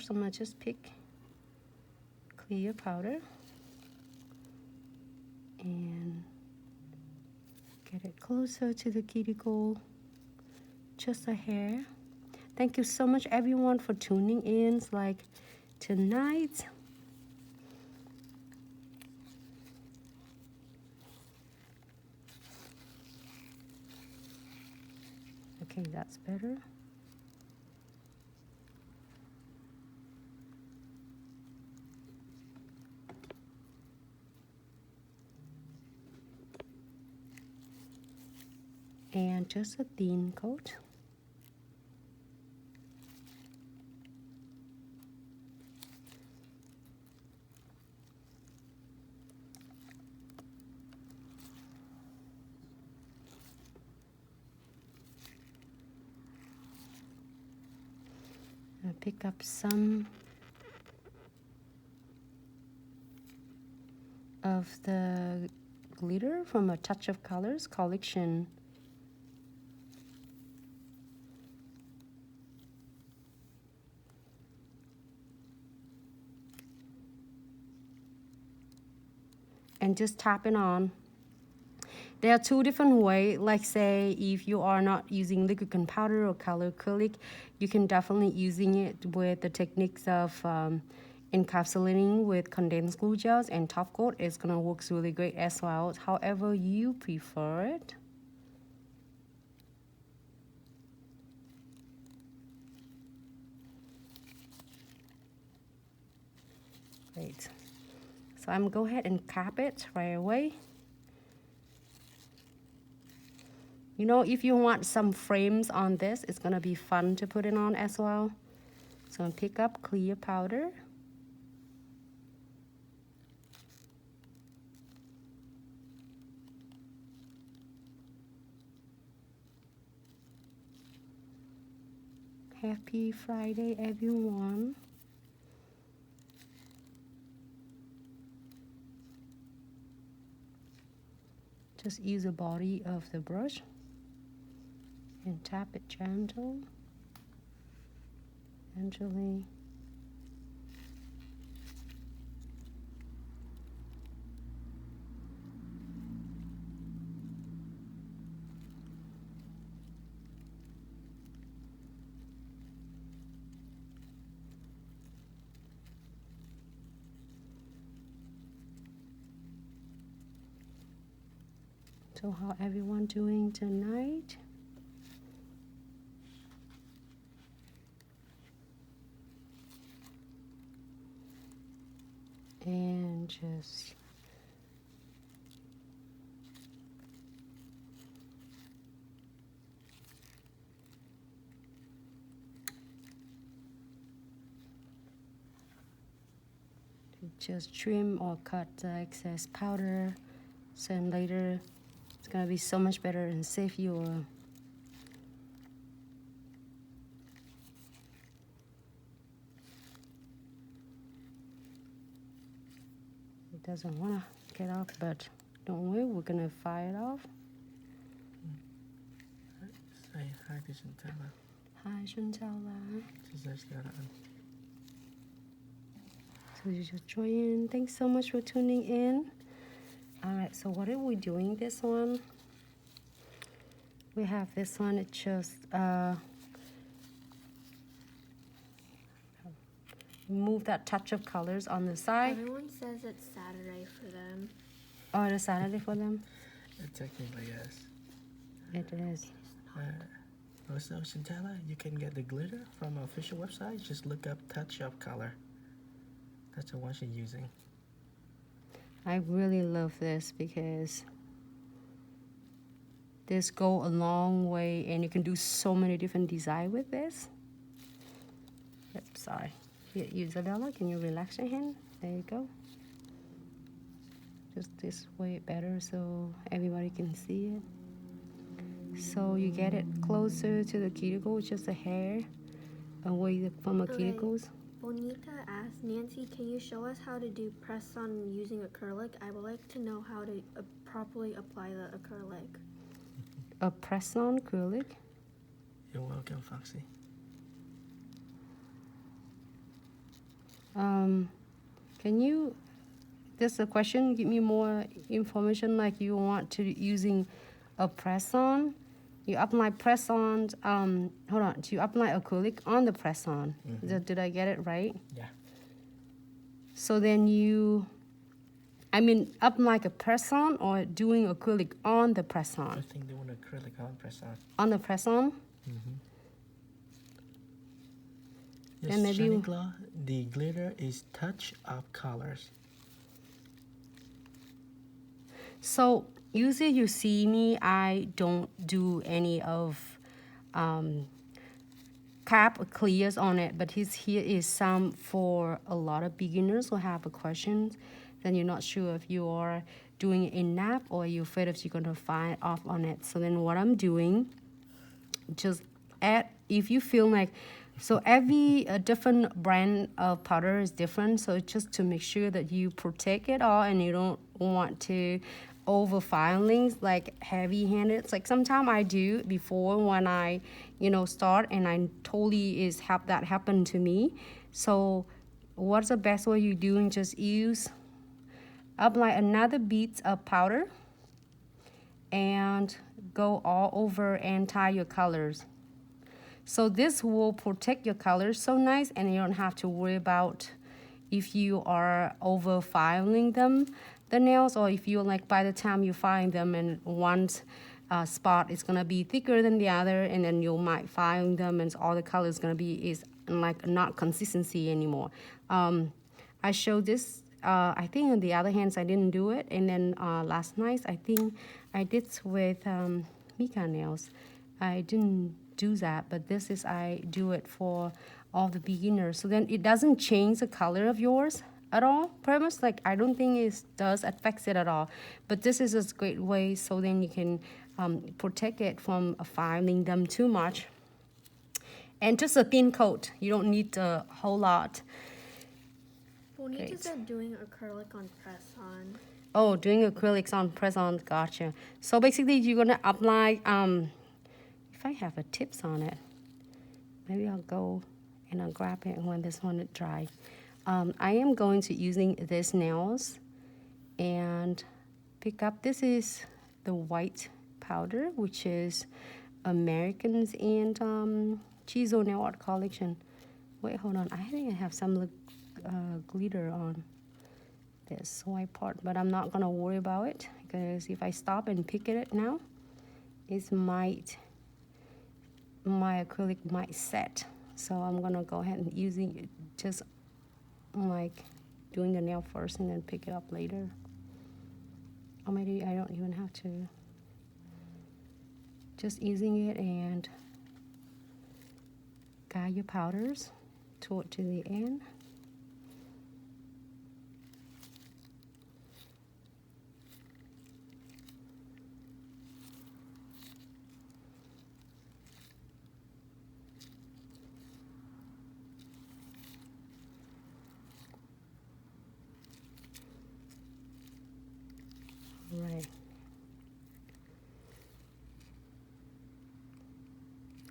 First, I'm gonna just pick clear powder and get it closer to the cuticle, just a hair. Thank you so much everyone for tuning in. It's like tonight. Okay, that's better. And just a thin coat. I'll pick up some of the glitter from A Touch of Colors collection. And just tap it on. There are two different ways, like say if you are not using liquid gunpowder or color acrylic, you can definitely using it with the techniques of encapsulating with condensed glue gels and top coat. It's gonna work really great as well, however you prefer it. Great. So I'm gonna go ahead and cap it right away. You know, if you want some frames on this, it's gonna be fun to put it on as well. So I'm gonna pick up clear powder. Happy Friday, everyone. Just use the body of the brush and tap it gently. So how everyone doing tonight? And just trim or cut the excess powder, so then later it's gonna be so much better and save your it doesn't want to get off, but don't worry, we're gonna fire it off. Say hi to Shantella. Hi Shantella. So you just join. Thanks so much for tuning in. Alright, so what are we doing this one? We have this one, it's just move that touch of colors on the side. Everyone says it's Saturday for them. Oh, it is Saturday for them? Technically, yes. It is. Also, Shantella, you can get the glitter from our official website. Just look up Touch of Color. That's the one she's using. I really love this because this go a long way and you can do so many different designs with this. Oops, sorry. Here, Isabella, can you relax your hand? There you go. Just this way better so everybody can see it. So you get it closer to the cuticle, just a hair away from the cuticles. Bonita asked, Nancy, can you show us how to do press on using acrylic? I would like to know how to properly apply the acrylic. A press on acrylic? You're welcome, Foxy. Can you, this a question, give me more information, like you want to using a press-on? You apply press-on, hold on, you apply acrylic on the press-on. Did I get it right? Yeah. So then you, I mean, apply a press-on or doing acrylic on the I press-on? think they want acrylic on press on. On the press-on? Yes, And maybe Shanikla, the glitter is touch of colors. So usually you see me, I don't do any of cap clears on it, but here is some for a lot of beginners who have a questions. Then you're not sure if you are doing it in nap or you're afraid if you're going to find off on it. So then what I'm doing, just add, if you feel like, so every different brand of powder is different, so just to make sure that you protect it all and you don't want to over filings like heavy handed. It's like sometimes I do before when I start, and I totally is have that happen to me. So what's the best way you doing? Just use apply another beads of powder and go all over and tie your colors. So this will protect your colors so nice, and you don't have to worry about if you are over filing them, the nails, or if you like by the time you find them and one spot is gonna be thicker than the other, and then you might file them and all the colors gonna be is like not consistency anymore. I showed this. I think on the other hands I didn't do it, and then last night I think I did with Mika nails. I didn't do that, but this is I do it for all the beginners. So then it doesn't change the color of yours at all. Pretty much like I don't think it does affect it at all. But this is a great way so then you can protect it from filing them too much. And just a thin coat. You don't need a whole lot. Bonita Great. said doing acrylic on press on. Oh, doing acrylics on press-on, gotcha. So basically you're gonna apply, if I have a tips on it, maybe I'll go and I'll grab it when this one is dry. I am going to using this nails and pick up, this is the white powder, which is Americans and Chizo Nail Art Collection. Wait, hold on, I think I have some glitter on this white part, but I'm not gonna worry about it because if I stop and pick it now, my acrylic might set. So I'm gonna go ahead and using it, just like doing the nail first and then pick it up later. Or maybe I don't even have to. Just using it and guide your powders toward to the end. Right.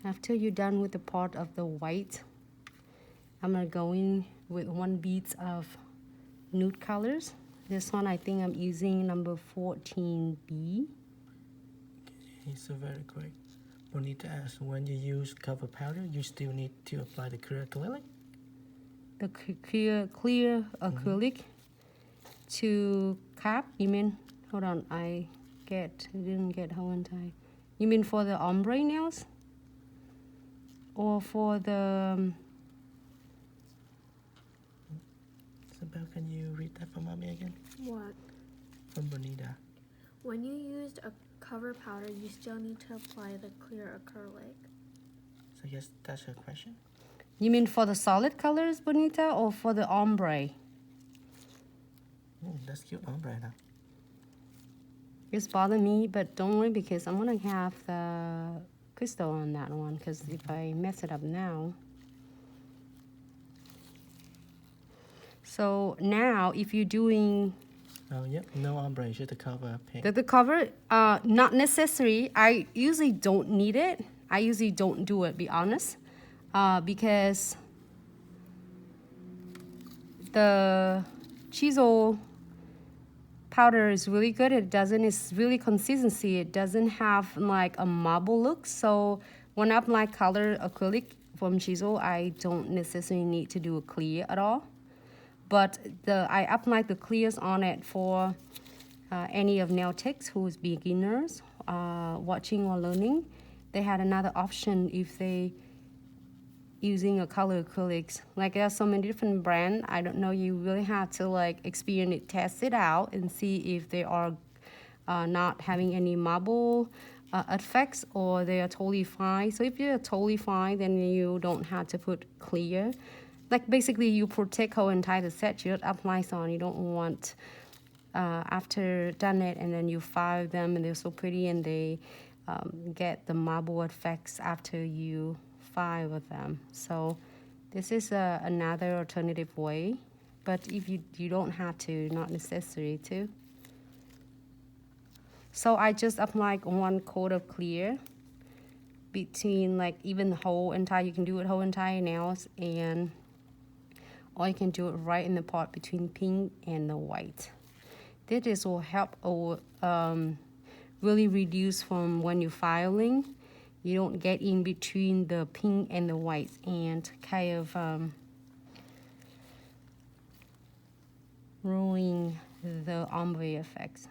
After you're done with the part of the white, I'm gonna go in with one bead of nude colors. This one I think I'm using number 14B. Okay, so very quick. Bonita asks, when you use cover powder, you still need to apply the clear acrylic? The clear acrylic to cap, you mean? Hold on, I didn't get how in time. You mean for the ombre nails? Or for the... Isabel, can you read that for mommy again? What? From Bonita. When you used a cover powder, you still need to apply the clear acrylic. So yes, that's her question. You mean for the solid colors, Bonita, or for the ombre? That's cute ombre now. It's bothering me, but don't worry because I'm gonna have the crystal on that one because if I mess it up now. So now if you're doing Oh, yep, no ombre, just the cover pink. the cover, not necessary. I usually don't need it. I usually don't do it, be honest, because the chisel powder is really good. It's really consistency. It doesn't have like a marble look. So when I apply color acrylic from chisel, I don't necessarily need to do a clear at all. But I apply the clears on it for any of nail techs who's beginners watching or learning. They had another option if they using a color acrylics. Like there are so many different brands. I don't know, you really have to like experience it, test it out and see if they are not having any marble effects or they are totally fine. So if you're totally fine, then you don't have to put clear. Like basically you protect whole entire set, you don't apply on. You don't want after done it and then you file them and they're so pretty and they get the marble effects after you file with them. So this is another alternative way, but if you don't have to, not necessary to. So I just apply one coat of clear between like even the whole entire, you can do it whole entire nails, and or you can do it right in the part between pink and the white. This will help really reduce from when you're filing. You don't get in between the pink and the white and kind of ruin the ombre effects.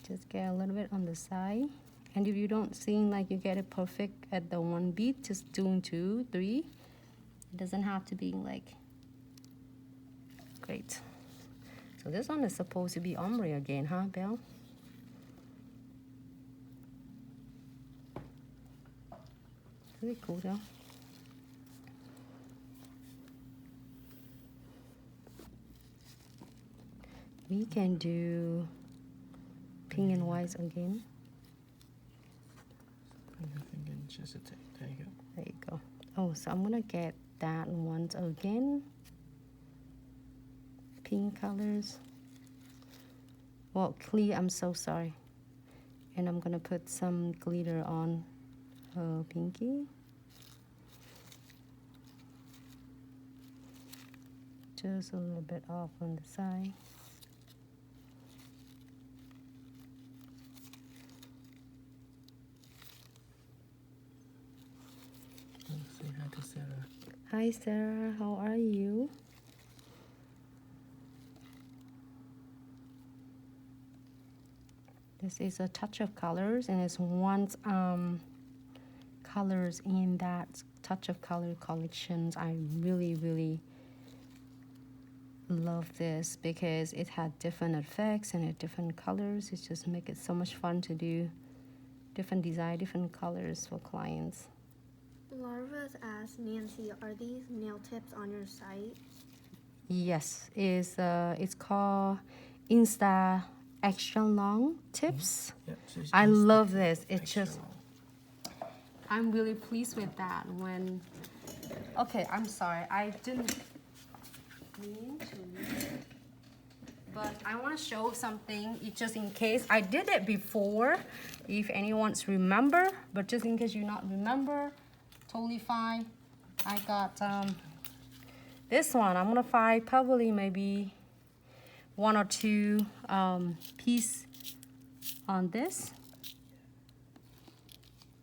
Just get a little bit on the side. And if you don't seem like you get it perfect at the one beat, just doing 2, 3. It doesn't have to be like great. So this one is supposed to be ombre again, huh, Belle? Really cool though. We can do pink and white again. Just a tick. There you go. There you go. Oh, so I'm gonna get that once again. Pink colors. Well, clear, I'm so sorry. And I'm gonna put some glitter on her pinky. Just a little bit off on the side. Say hi to Sarah. Hi Sarah, how are you? This is a touch of colors, and it's one colors in that touch of color collections. I really love this because it had different effects and different colors. It just makes it so much fun to do different design, different colors for clients. A lot of us ask Nancy, are these nail tips on your site? Yes, it's called Insta Extra Long Tips. Yep, so I just love this. It's extra just, long. I'm really pleased with that. When, okay, I'm sorry, I didn't mean to, but I want to show something just in case. I did it before, if anyone's remember, but just in case you not remember, totally fine. I got this one. I'm gonna find probably maybe 1 or 2 piece on this.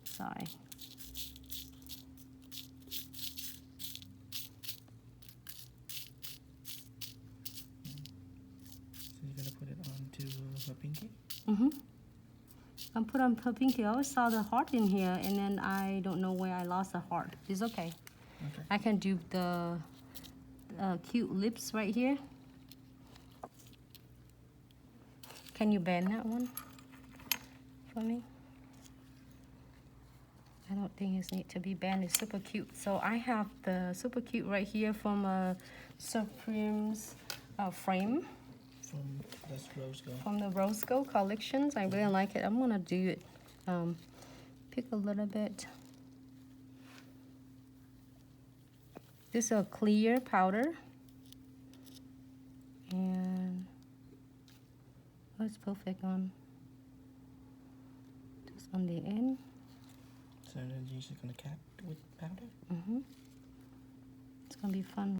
Sorry. So you're gonna put it onto her pinky? Mm-hmm. I put on her pinky. I always saw the heart in here, and then I don't know where I lost the heart. It's okay. Okay. I can do the cute lips right here. Can you bend that one for me? I don't think it needs to be bent. It's super cute. So I have the super cute right here from Supreme's frame. That's rose gold. From the Rose Gold collections. I really like it. I'm gonna do it. Pick a little bit. This is a clear powder. And oh, it's perfect on just on the end. So then you're just gonna cap with powder? It's gonna be fun.